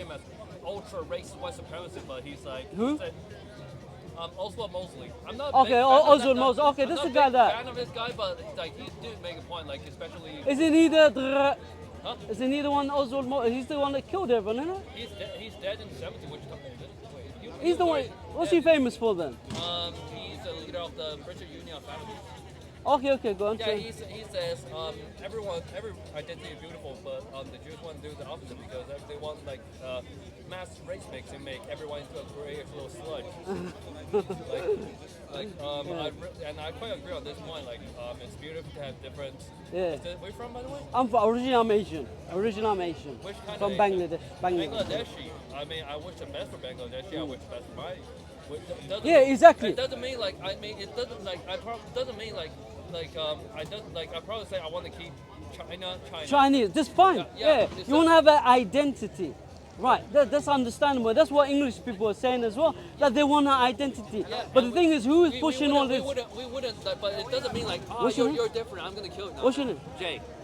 him as ultra racist white supremacist, but he's like Who? Oswald Mosley. I'm not. Okay, Oswald Mosley. Okay, this is the guy that. I'm not a big fan of this guy, but like he did make a point, like especially. Isn't he the? Huh? Isn't he the one Oswald Mosley? He's the one that killed everyone, isn't He's dead in the 70s. Which he? He's the one. What's he famous for then? He's the leader of the British Union of Families. Okay, go on. Yeah, he says every identity is beautiful, but the Jews want to do the opposite because they want like mass race mix and make everyone into a gray little sludge. And I quite agree on this point. Like it's beautiful to have different. Yeah. Where you from, by the way? Originally I'm Asian. Which kind from of Bangladesh. Bangladeshi. I mean, I wish the best for Bangladeshi. I wish the best for my. Yeah, exactly. It doesn't mean like it doesn't like doesn't mean like I probably say I want to keep China. Chinese, that's fine. Yeah. You want to have an identity. Right, that's understandable. That's what English people are saying as well, that they want an identity. Yeah, but the thing is, who is pushing all this? We wouldn't, but it doesn't mean like, oh, you're different, I'm going to kill you. No. What's your name?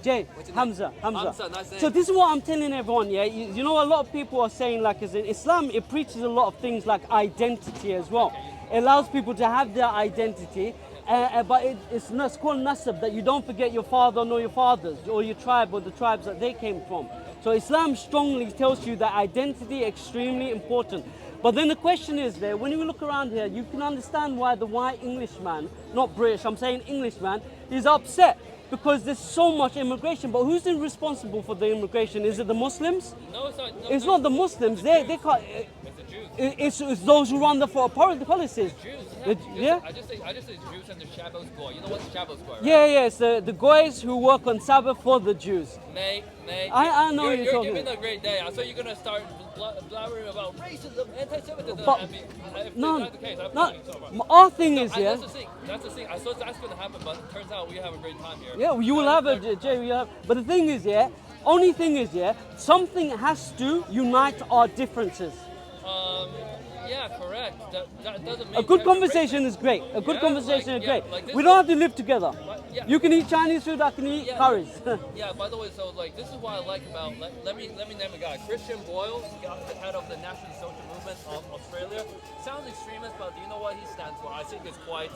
Jay. Hamza. Nice name. So this is what I'm telling everyone, yeah? You know, a lot of people are saying, like, as in Islam, it preaches a lot of things like identity as well. It allows people to have their identity, but it's called nasab, that you don't forget your father nor your fathers, or your tribe or the tribes that they came from. So Islam strongly tells you that identity is extremely important. But then the question is there, when you look around here, you can understand why the white Englishman, not British, I'm saying Englishman, is upset. Because there's so much immigration, but who's responsible for the immigration? Is it the Muslims? No, it's not. No, it's not the Muslims. They can't. It's the Jews. It's those who run the policies. The Jews. Yeah. I just say Jews and the Shabbos goy. You know what's Shabbos goy, right? Yeah. It's the guys who work on Sabbath for the Jews. Mate. I know you're talking. giving a great day. So you're gonna start blabbering about racism, anti-Semitism. But, if no, that's the case, our thing is, yeah. That's the thing. I thought that's gonna happen, but it turns out we have a great time here. Yeah, you will have it, Jay. But the thing is, yeah. Only thing is, yeah. Something has to unite our differences. Yeah, correct. That doesn't mean a good conversation is great. A good conversation is great. Like we don't have to live together. Yeah. You can eat Chinese food, I can eat curries. Yeah, by the way, so like this is what I like about let me name a guy. Christian Boyle, the head of the National Social Movement of Australia. Sounds extremist, but do you know what he stands for? I think it's quite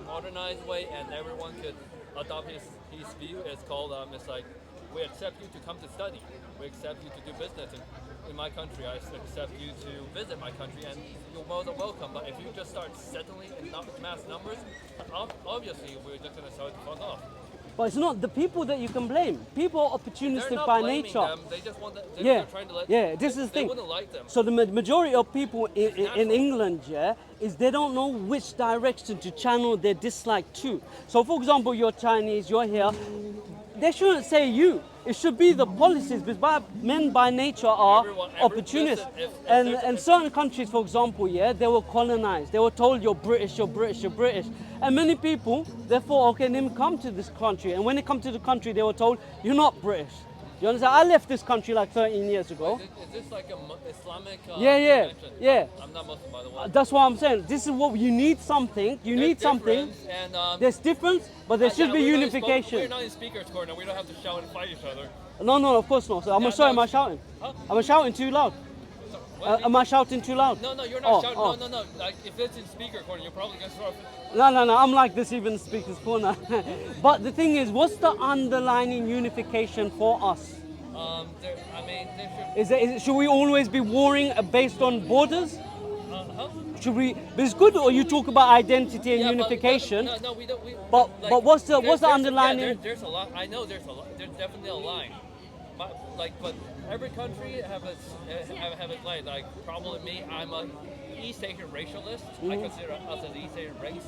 modernized way, and everyone could adopt his view. It's called it's like we accept you to come to study. We accept you to do business in my country. I accept you to visit my country, and you're more than welcome. But if you just start settling in mass numbers, obviously we're just going to start to fuck off. But it's not the people that you can blame. People are opportunistic by nature. Them. They just want they're trying to this is the thing. They wouldn't like them. So the majority of people in England, is they don't know which direction to channel their dislike to. So for example, you're Chinese, you're here. They shouldn't say you. It should be the policies, because men by nature are opportunists. And certain countries, for example, they were colonized. They were told you're British. And many people, therefore, okay, let me come to this country. And when they come to the country, they were told, you're not British. You understand? I left this country like 13 years ago. Is this like a Islamic Yeah. I'm not Muslim, by the way. That's what I'm saying. This is what you need something. And, there's difference, but there should be unification. We're not in speaker's corner. We don't have to shout and fight each other. No, of course not. So am I shouting? Huh? Am I shouting too loud? Am I shouting too loud? No, you're not shouting. No. Like if it's in speaker corner, you're probably gonna start. No. I'm like this even in speaker's corner. But the thing is, what's the underlying unification for us? Should we always be warring based on borders? Should we? But it's good. Or you talk about identity and unification. No, we don't. But what's the underlying? There's a lot. I know there's a lot. There's definitely a line. But every country have its line. Like probably me, I'm an East Asian racialist. I consider us an East Asian race.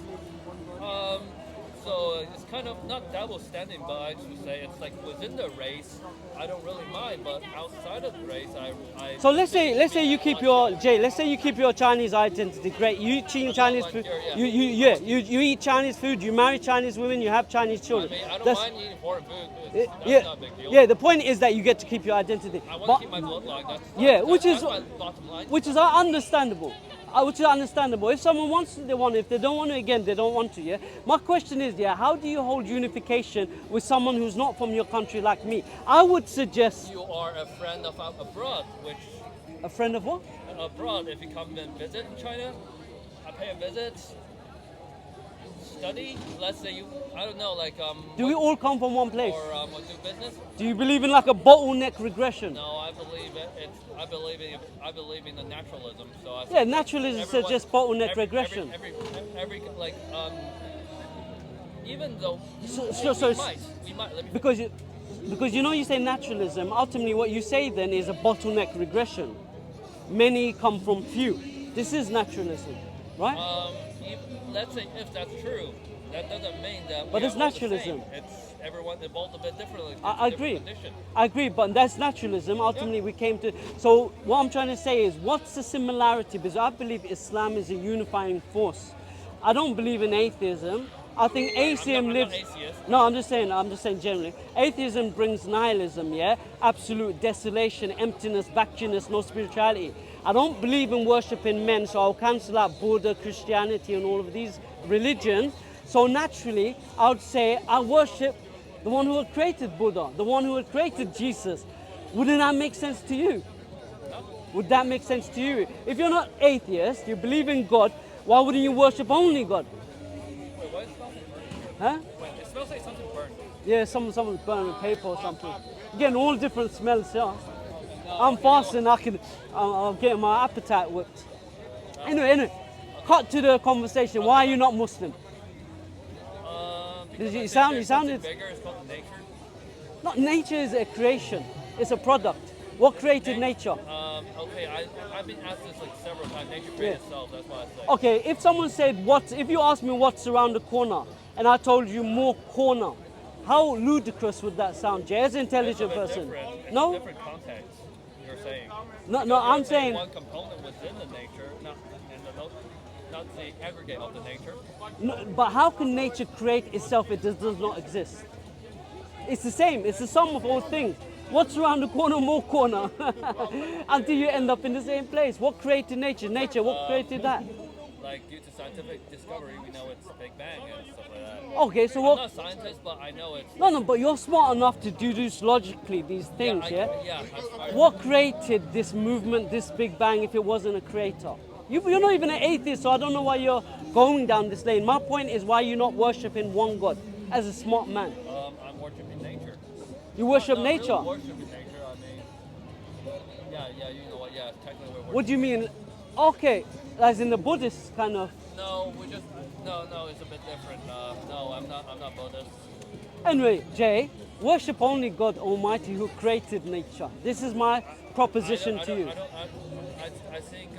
So it's kind of not double standing, but I should say it's like within the race, I don't really mind, but outside of the race, I. So let's say you keep your Chinese identity. Great, you eat Chinese food. You eat Chinese food. You marry Chinese women. You have Chinese children. I don't mind eating foreign food. That's not a big deal. Yeah. The point is that you get to keep your identity. I want to keep my bloodline. That's my bottom line. Which is understandable. which is understandable. If someone wants to, they want. If they don't want to, again, they don't want to. Yeah. My question is, yeah, how do you hold unification with someone who's not from your country like me? I would suggest You are a friend of abroad, which a friend of what? abroad, if you come and visit in China, I pay a visit, study. Let's say you, I don't know, like Do we all come from one place? or do business. Do you believe in like a bottleneck regression? No, I believe I believe in the naturalism. So I Yeah, think naturalism everyone- suggests bottleneck every- regression. Every like even though So- we might let me Because you say naturalism, ultimately what you say then is a bottleneck regression. Many come from few. This is naturalism, right? let's say if that's true, that doesn't mean that. But we it's are all the naturalism. same. It's everyone evolved a bit differently. It's I a different agree. condition. I agree, but that's naturalism. Ultimately, we came to. So what I'm trying to say is, what's the similarity? Because I believe Islam is a unifying force. I don't believe in atheism. I think atheism I'm lives. not atheist. No, I'm just saying generally. Atheism brings nihilism, yeah? Absolute desolation, emptiness, vacunous, no spirituality. I don't believe in worshipping men, so I'll cancel out Buddha, Christianity, and all of these religions. So naturally, I would say I worship the one who had created Buddha, the one who had created Jesus. Wouldn't that make sense to you? Would that make sense to you? If you're not atheist, you believe in God, why wouldn't you worship only God? Wait, what smells like burnt? Huh? Wait, it smells like something burnt. Yeah, someone's burning paper or something. You're getting all different smells, yeah. I'm fasting, I'm getting my appetite whipped. Anyway, cut to the conversation. Why are you not Muslim? Because You I think sound- there's you sounded- something bigger. It's called nature. Not nature is a creation. It's a product. What created nature? Okay, I've been asked this like several times. Nature created Yeah. itself. That's why I say. Okay, if someone said if you asked me what's around the corner, and I told you more corner, how ludicrous would that sound, Jay? As an It's a intelligent bit person. different. It's a No, different context. You're saying. no, You're I'm saying. one component within the nature, not the aggregate of the nature. No, but how can nature create itself if it does not exist? It's the same. It's the sum of all things. What's around the corner, more corner, until you end up in the same place. What created nature? Nature, what created that? Like due to scientific discovery, we know it's Big Bang and stuff like that. Okay, so I'm what? not a scientist, but I know it's. No, but you're smart enough to deduce logically these things, yeah? I What created this movement, this Big Bang, if it wasn't a creator? You're not even an atheist, so I don't know why you're going down this lane. My point is, why you're not worshipping one God as a smart man? I'm worshiping nature. You worship Not nature. Really worshiping nature. I mean, yeah, you know what? Yeah, technically we're worshiping. What do you mean? Okay, as in the Buddhist kind of. No, no, it's a bit different. No, I'm not Buddhist. Anyway, Jay, worship only God Almighty who created nature. This is my proposition to you. I think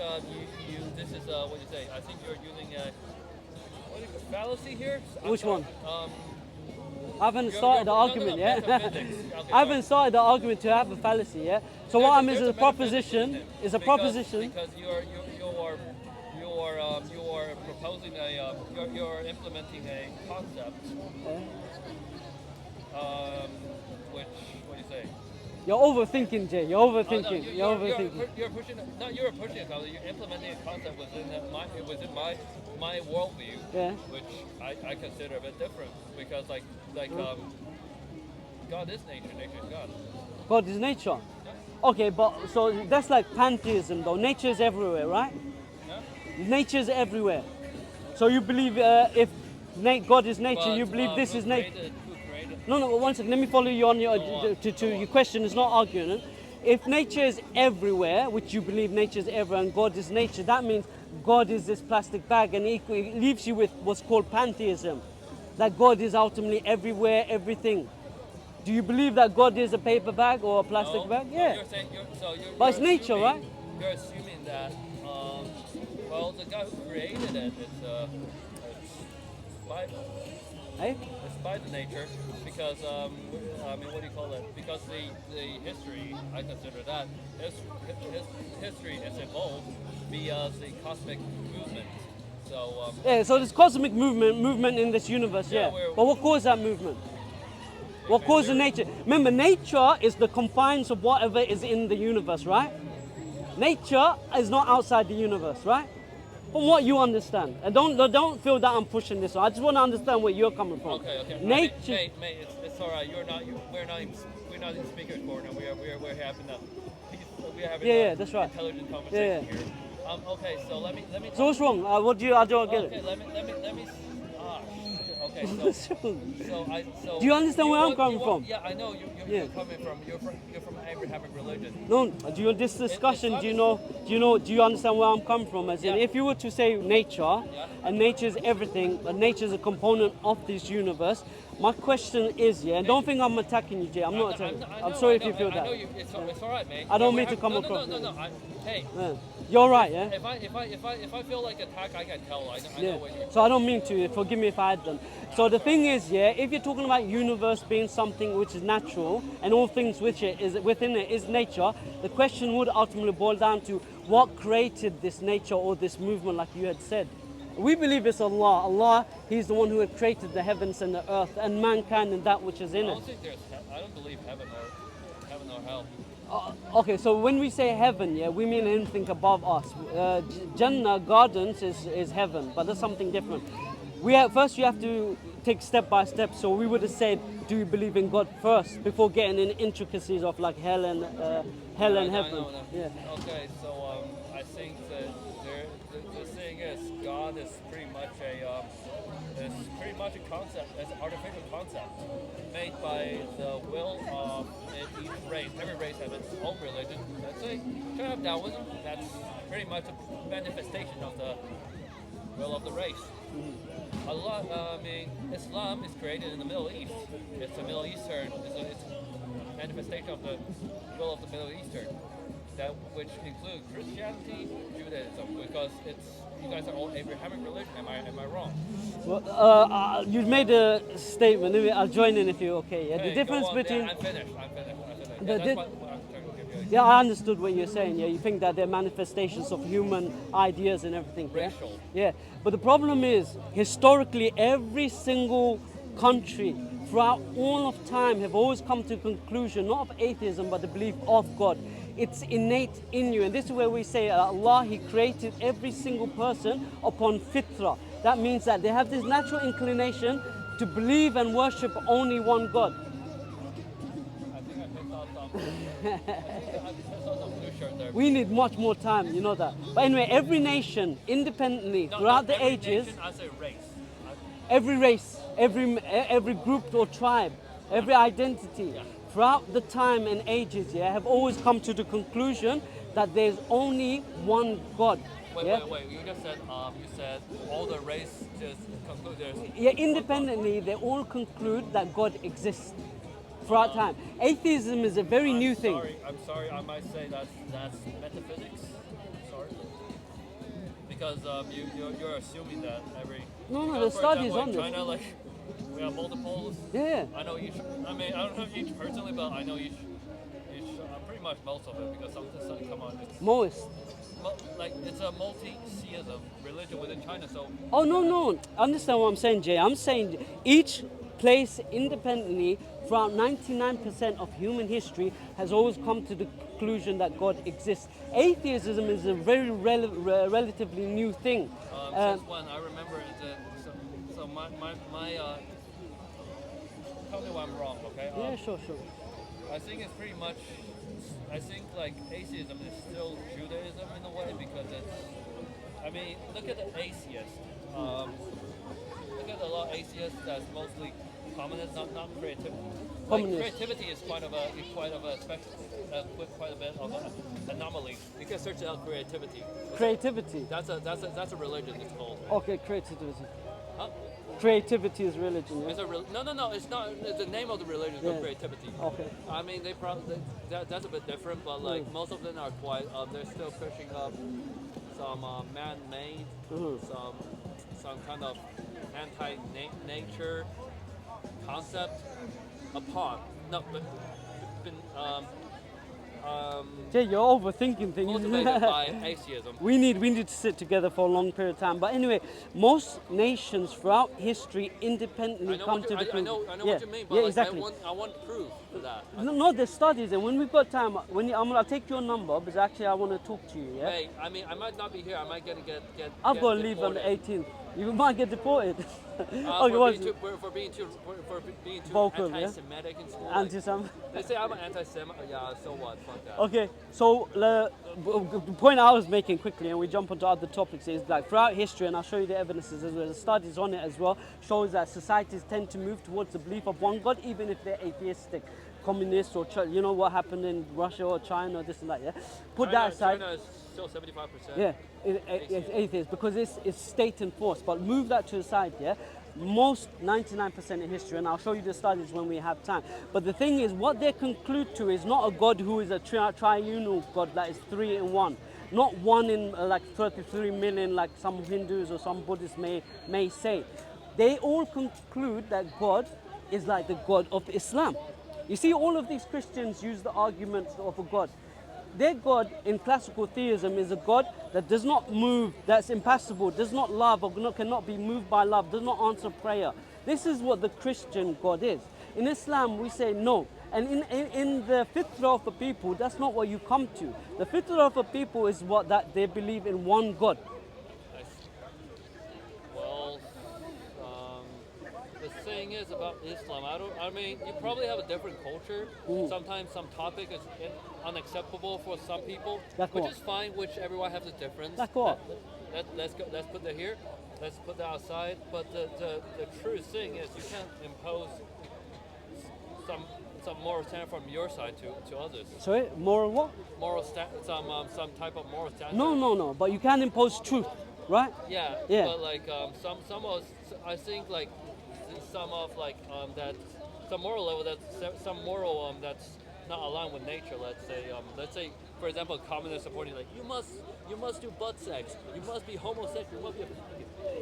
you. This is what you say. I think you're using a fallacy here. Which one? Um, I haven't You're- started the no, argument no, yet. metaphysics. Okay, I haven't started the argument to have a fallacy yet. So what I'm is there's a proposition. metaphysics in it. Is a Because- proposition. because you are proposing you're implementing a concept. Which what do you say? You're overthinking, Jay. You're Oh, no, overthinking. You're overthinking. You're pushing. No, you're pushing a concept. You're implementing a concept within my worldview, Yeah. which I consider a bit different because God is nature. Nature is God. God is nature. Okay, but so that's like pantheism, though. Nature is everywhere, right? Yeah? Nature is everywhere. So you believe if God is nature, But, you believe this who is nature. Who created? No, one second. Let me follow you on your to your question. It's not arguing. If nature is everywhere, which you believe nature is everywhere, and God is nature, that means God is this plastic bag, and it leaves you with what's called pantheism, that God is ultimately everywhere, everything. Do you believe that God is a paper bag or a plastic No, bag? no, Yeah. You're saying, But it's nature, assuming- right? You're assuming that, the guy who created it, it's by the nature, because, what do you call it? Because the history, I consider that, his history is evolved via the cosmic movement. So, Yeah. So this cosmic movement in this universe. Yeah, Yeah. we're- But what caused that movement? What caused the nature? Remember, nature is the confines of whatever is in the universe, right? Nature is not outside the universe, right? from what you understand. And don't feel that I'm pushing this. I just want to understand where you're coming from. Okay. Nature. Mate, it's all right. We're not in speaker's corner. We're having That's right. intelligent conversation here. Okay, so let me. So what's wrong? I don't get Okay, it. let me. Ah, okay. What's wrong? So. Do you understand where I'm coming from? Yeah, I know you're coming from. You're from Abrahamic religion. No, this discussion, do you understand where I'm coming from? As in, Yeah. if you were to say nature, and nature is everything, and nature is a component of this universe, my question is, and don't think I'm attacking you, Jay. I'm not attacking. I'm sorry if you feel that. It's all right, mate. I don't mean to come across. No. Hey. Yeah. You're right, yeah. If I feel like attack, I can tell. I know what you're. So I don't mean to. Forgive me if I had done. So the thing is, if you're talking about universe being something which is natural and all things which is within it is nature, the question would ultimately boil down to what created this nature or this movement, like you had said. We believe it's Allah. Allah, He's the one who had created the heavens and the earth and mankind and that which is in it. I don't believe heaven or hell. Okay, so when we say heaven, we mean anything above us. Jannah, gardens, is heaven, but that's something different. First you have to take step by step. So we would have said, do you believe in God first before getting in intricacies of like hell and heaven? Yeah. Okay, so I think that the thing is, God is pretty much a concept, it's an artificial concept made by the will of each race. Every race has its own religion. Let's say Taoism, that's pretty much a manifestation of the will of the race. Islam is created in the Middle East. It's a Middle Eastern. It's a manifestation of the will of the Middle Eastern, which includes Christianity, Judaism, because you guys are all Abrahamic religion. Am I wrong? Well, you made a statement. I'll join in if you're okay. Yeah, the difference between. I'm finished. That's what I'm trying to give you. Yeah, I understood what you're saying. Yeah, you think that they're manifestations of human ideas and everything. Racial. Yeah, but the problem is, historically, every single country throughout all of time have always come to the conclusion, not of atheism, but the belief of God. It's innate in you. And this is where we say Allah, He created every single person upon fitra. That means that they have this natural inclination to believe and worship only one God. I think I missed out some blue shirt there. We need much more time, you know that. But anyway, every nation, independently, throughout the ages, nation, I say race. every race, every group or tribe, every identity, throughout the time and ages, have always come to the conclusion that there's only one God. Wait. You just said all the race just conclude there's. Yeah, independently, they all conclude that God exists throughout time. Atheism is a very new thing. I'm sorry. I might say that's metaphysics. Sorry. Because you're assuming that every. No, the study is on this. China, like, we have multiples. Yeah. I know each. I mean, I don't know each personally, but I know each. Pretty much most of it, because something come on. Most. Like, it's a multi-theism religion within China, so. Oh no! Understand what I'm saying, Jay? I'm saying each place independently throughout 99% of human history has always come to the conclusion that God exists. Atheism is a very relatively new thing. Since when? I remember so my tell me why I'm wrong, okay? Yeah, sure. I think it's pretty much. I think like atheism is still Judaism in a way, because it's. I mean, look at the atheists. Look at a lot of atheists that's mostly communist, not creativity. Like, creativity is quite of a spectrum, with quite a bit of an anomaly. You can search out creativity. Creativity. That's a religion. It's called. Okay, creativity. Huh? Creativity is religion. Yeah? It's no. It's not. The name of the religion is called creativity. Okay. I mean, they probably that's a bit different, but like most of them are quite. They're still pushing up some man-made, some kind of anti-nature concept upon Jay, you're overthinking things. motivated by atheism. We need to sit together for a long period of time. But anyway, most nations throughout history independently come to the I conclusion. know what you mean, but yeah, like, exactly. I want proof for that. No, there's studies, and when we've got time, I'll take your number because actually I want to talk to you. Yeah. Hey, I mean, I might not be here. I might get I've got to get leave on the deported. 18th. You might get deported. For being too Vocal, yeah? anti-Semitic in school. Anti-Sem. They say I'm an anti-Semite. Yeah, so what? Fuck that. Okay, so the point I was making quickly, and we jump onto other topics, is like throughout history, and I'll show you the evidences as well, the studies on it as well, shows that societies tend to move towards the belief of one God, even if they're atheistic, communist, or you know what happened in Russia or China, this and that. Yeah, put that aside. China is still 75%. Yeah, it's atheist because it's state enforced. But move that to the side, yeah. Most 99% in history, and I'll show you the studies when we have time. But the thing is, what they conclude to is not a God who is a triunal God that is 3 in 1. Not one in like 33 million, like some Hindus or some Buddhists may say. They all conclude that God is like the God of Islam. You see, all of these Christians use the arguments of a God. Their God in classical theism is a God that does not move, that's impassible, does not love, or cannot be moved by love, does not answer prayer. This is what the Christian God is. In Islam, we say no. And in the fitrah of the people, that's not what you come to. The fitrah of the people is that they believe in one God. Well, the thing is about Islam, I mean, you probably have a different culture. Sometimes some topic is unacceptable for some people, which is fine, which everyone has a difference. Let's put that here. Let's put that outside. But the true thing is you can't impose some moral standard from your side to others. Sorry, moral what? Some type of moral standard. No. But you can impose truth, right? Yeah. But like some of I think like some of like that some moral level that's not aligned with nature. Let's say for example, communists supporting like you must do butt sex, you must be homosexual, you must be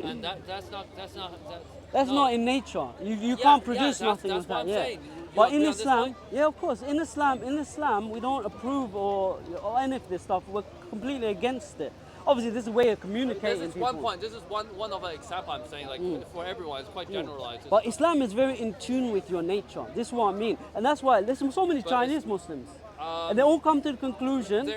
and that's not in nature. You can't produce nothing with that. Yeah. But in Islam, yeah, of course, in Islam, we don't approve or any of this stuff. We're completely against it. Obviously, this is a way of communicating. This is one point. This is one of an example I'm saying. Like for everyone, it's quite generalized. But Islam is very in tune with your nature. This is what I mean, and that's why there's so many Chinese Muslims, and they all come to the conclusion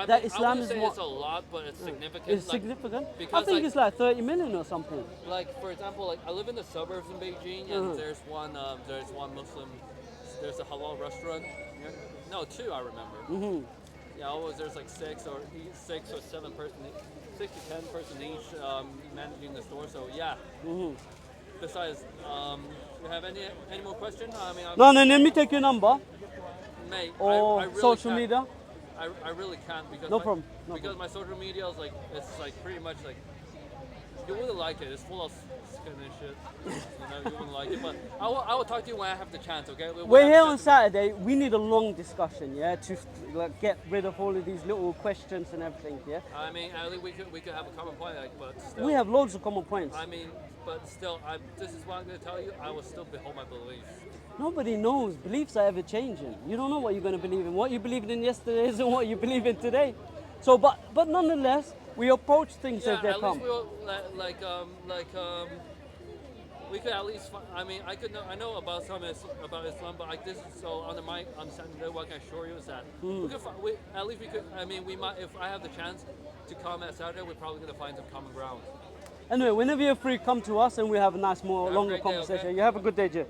that Islam is more. It's a lot, but it's significant. It's significant. I think it's like 30 million or something. Like for example, like I live in the suburbs in Beijing, and there's one Muslim. There's a halal restaurant. No, 2 I remember. Yeah, there's like 6 or 7 person, 6 to 10 person each managing the store. So yeah. Besides, you have any more questions? I mean, no. Let me take your number. Mate, or I really social can't. media. I really can't because No problem. my social media is like it's like pretty much like you wouldn't like it. It's full of skin and shit. You wouldn't like it, but I will talk to you when I have the chance. Okay? We're here on Saturday. We need a long discussion, yeah, to like get rid of all of these little questions and everything, yeah. I mean, at least we could have a common point, like, but still. We have loads of common points. I mean, but still, this is what I'm going to tell you. I will still behold my beliefs. Nobody knows. Beliefs are ever changing. You don't know what you're going to believe in. What you believed in yesterday isn't what you believe in today. So, but nonetheless, we approach things as they come. We could at least. I mean, I know about about Islam, but like this. So under my understanding, what I can assure you is that at least we could. I mean, we might. If I have the chance to come at Saturday, we're probably gonna find some common ground. Anyway, whenever you're free, come to us and we'll have a nice, longer conversation. Okay? You have a good day, Jay.